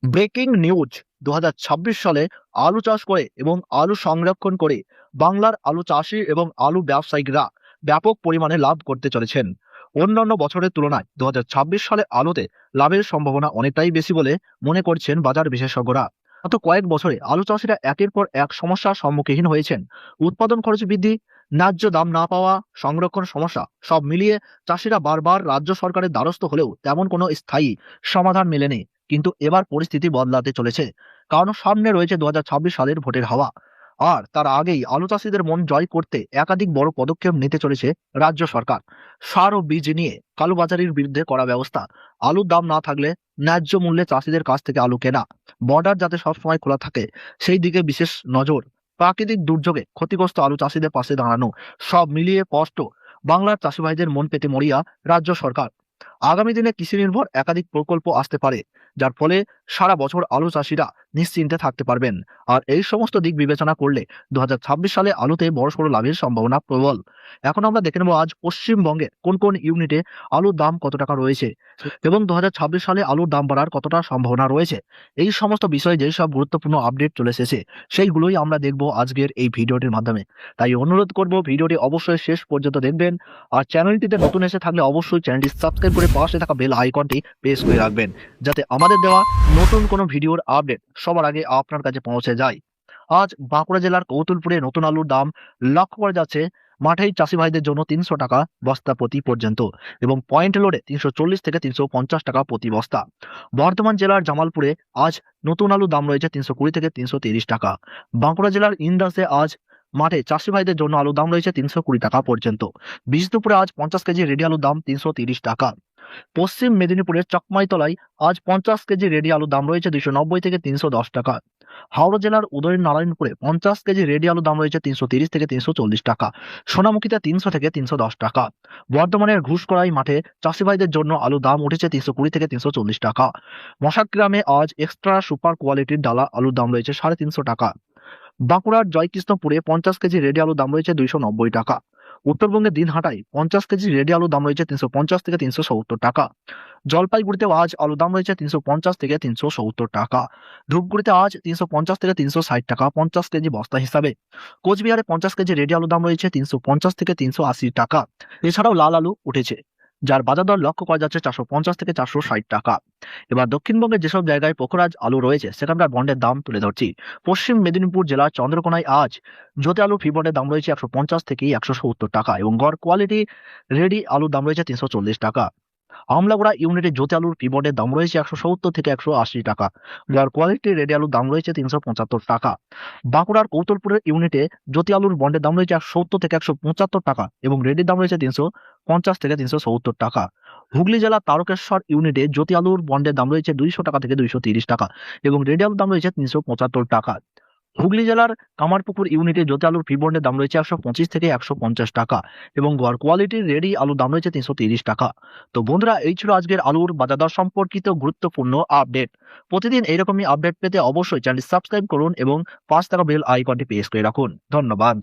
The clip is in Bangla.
ব্রেকিং নিউজ ২০২৬ সালে আলু চাষ করে এবং আলু সংরক্ষণ করে বাংলার আলু চাষি এবং আলু ব্যবসায়িকরা ব্যাপক পরিমাণে লাভ করতে চলেছেন। অন্যান্য বছরের তুলনায় ২০২৬ সালে আলুতে লাভের সম্ভাবনা অনেকটাই বেশি বলে মনে করছেন বাজার বিশেষজ্ঞরা। গত কয়েক বছরে আলু চাষিরা একের পর এক সমস্যার সম্মুখীন হয়েছেন। উৎপাদন খরচ বৃদ্ধি, ন্যায্য দাম না পাওয়া, সংরক্ষণ সমস্যা সব মিলিয়ে চাষিরা বারবার রাজ্য সরকারের দ্বারস্থ হলেও তেমন কোনো স্থায়ী সমাধান মেলেনি। কিন্তু এবার পরিস্থিতি বদলাতে চলেছে, কারণ সামনে রয়েছে ২০২৬ সালের ভোটের হাওয়া। আর তার আগেই আলু চাষিদের মন জয় করতে একাধিক বড় পদক্ষেপ নিতে চলেছে রাজ্য সরকার। সার ও বীজ নিয়ে কালোবাজারির বিরুদ্ধে কড়া ব্যবস্থা, আলুর দাম না থাকলে ন্যায্য মূল্যে চাষিদের কাছ থেকে আলু কেনা, বর্ডার যাতে সবসময় খোলা থাকে সেই দিকে বিশেষ নজর, প্রাকৃতিক দুর্যোগে ক্ষতিগ্রস্ত আলু চাষিদের পাশে দাঁড়ানো, সব মিলিয়ে স্পষ্ট বাংলার চাষি ভাইদের মন পেতে মরিয়া রাজ্য সরকার। আগামী দিনে কৃষি নির্ভর একাধিক প্রকল্প আসতে পারে, যার ফলে সারা বছর আলু চাষিরা নিশ্চিন্তে থাকতে পারবেন। আর এই সমস্ত দিক বিবেচনা করলে ২০২৬ সালে আলুতে বড়সড় লাভের সম্ভাবনা প্রবল। এখন আমরা দেখে নেব আজ পশ্চিমবঙ্গে কোন কোন ইউনিটে আলুর দাম কত টাকা রয়েছে এবং ২০২৬ সালে আলুর দাম বাড়ার কতটা সম্ভাবনা রয়েছে। এই সমস্ত বিষয়ে যেই সব গুরুত্বপূর্ণ আপডেট চলে এসেছে সেইগুলোই আমরা দেখব আজকের এই ভিডিওটির মাধ্যমে। তাই অনুরোধ করব ভিডিওটি অবশ্যই শেষ পর্যন্ত দেখবেন। আর চ্যানেলটিতে নতুন এসে থাকলে অবশ্যই চ্যানেলটি সাবস্ক্রাইব করে পাশে থাকা বেল আইকনটি প্রেস করে রাখবেন, যাতে আমাদের দেওয়া নতুন কোনো ভিডিওর আপডেট সবার আগে আপনার কাছে পৌঁছে যায়। আজ বাঁকুড়া জেলার কৌতুলপুরে নতুন আলুর দাম লক্ষ্য করা যাচ্ছে মাঠেই চাষি ভাইদের জন্য ৩০০ টাকা বস্তা প্রতি পর্যন্ত এবং পয়েন্ট লোডে ৩৪০ থেকে ৩৫০ টাকা প্রতি বস্তা। বর্ধমান জেলার জামালপুরে আজ নতুন আলুর দাম রয়েছে ৩২০ থেকে ৩৩০ টাকা। বাঁকুড়া জেলার ইন্দাসে আজ মাঠে চাষি ভাইদের জন্য আলুর দাম রয়েছে ৩২০ টাকা পর্যন্ত। বিষ্ণুপুরে আজ ৫০ কেজি রেডি আলুর দাম ৩৩০ টাকা। পশ্চিম মেদিনীপুরের চকমাইতলায় আজ ৫০ কেজি রেডি আলুর দাম রয়েছে ২৯০ থেকে ৩১০ টাকা। হাওড়া জেলার উদয়নারায়ণপুরে ৫০ কেজি রেডি আলুর দাম রয়েছে ৩৩০ থেকে ৩৪০ টাকা। সোনামুখীতে ৩০০ থেকে ৩১০ টাকা। বর্ধমানের ঘুষকড়াই মাঠে চাষি ভাইদের জন্য আলুর দাম উঠেছে ৩২০ থেকে ৩৪০ টাকা। মশাগ্রামে আজ এক্সট্রা সুপার কোয়ালিটির ডালা আলুর দাম রয়েছে ৩৫০ টাকা। বাঁকুড়ার জয়কৃষ্ণপুরে ৫০ কেজি রেডি আলুর দাম রয়েছে ২৯০ টাকা। উত্তরবঙ্গের দিনহাটায় ৫০ কেজি রেডি আলুর দাম রয়েছে ৩৫০ থেকে ৩৭০ টাকা। জলপাইগুড়িতেও আজ আলুর দাম রয়েছে ৩৫০ থেকে ৩৭০ টাকা। ধূপগুড়িতে আজ ৩৫০ থেকে ৩৬০ টাকা ৫০ কেজি বস্তা হিসাবে। কোচবিহারে ৫০ কেজি রেডি আলুর দাম রয়েছে ৩৫০ থেকে ৩৮০ টাকা। এছাড়াও লাল আলু উঠেছে, যার বাজার দর লক্ষ্য করা যাচ্ছে ৪৫০ থেকে ৪৬০ টাকা। এবার দক্ষিণবঙ্গের যেসব জায়গায় পোখরাজ আলু রয়েছে সেখানকার বন্ডের দাম তুলে ধরছি। পশ্চিম মেদিনীপুর জেলার চন্দ্রকোনায় আজ জ্যোতি আলু ফি বন্ডের দাম রয়েছে ১৫০ থেকে ১৭০ টাকা এবং গড় কোয়ালিটি রেডি আলুর দাম রয়েছে ৩৪০ টাকা। আমলাগোড়া ইউনিটে জ্যোতি আলুর ফি বন্ডের দাম রয়েছে ১৭০ থেকে ১৮০ টাকা। যার কোয়ালিটি রেডি আলুর দাম রয়েছে ৩৭৫ টাকা। বাঁকুড়ার কৌতুলপুরের ইউনিটে জ্যোতি আলুর বন্ডের দাম রয়েছে ১৭০ থেকে ১৭৫ টাকা এবং রেডির দাম রয়েছে ৩৫০ থেকে ৩৭০ টাকা। হুগলি জেলার তারকেশ্বর ইউনিটে জ্যোতি আলুর বন্ডের দাম রয়েছে ২০০ টাকা থেকে ২৩০ টাকা এবং রেডি আলুর দাম রয়েছে ৩৭৫ টাকা। হুগলি জেলার কামারপুকুর ইউনিটে জ্যোতি আলুর ফি বন্ডের দাম রয়েছে ১২৫ থেকে ১৫০ টাকা এবং গড় কোয়ালিটির রেডি আলুর দাম রয়েছে ৩৩০ টাকা। তো বন্ধুরা, এই ছিল আজকের আলুর বাজার দর সম্পর্কিত গুরুত্বপূর্ণ আপডেট। প্রতিদিন এইরকমই আপডেট পেতে অবশ্যই চ্যানেলটি সাবস্ক্রাইব করুন এবং পাশে থাকা বেল আইকনটি প্রেস করে রাখুন। ধন্যবাদ।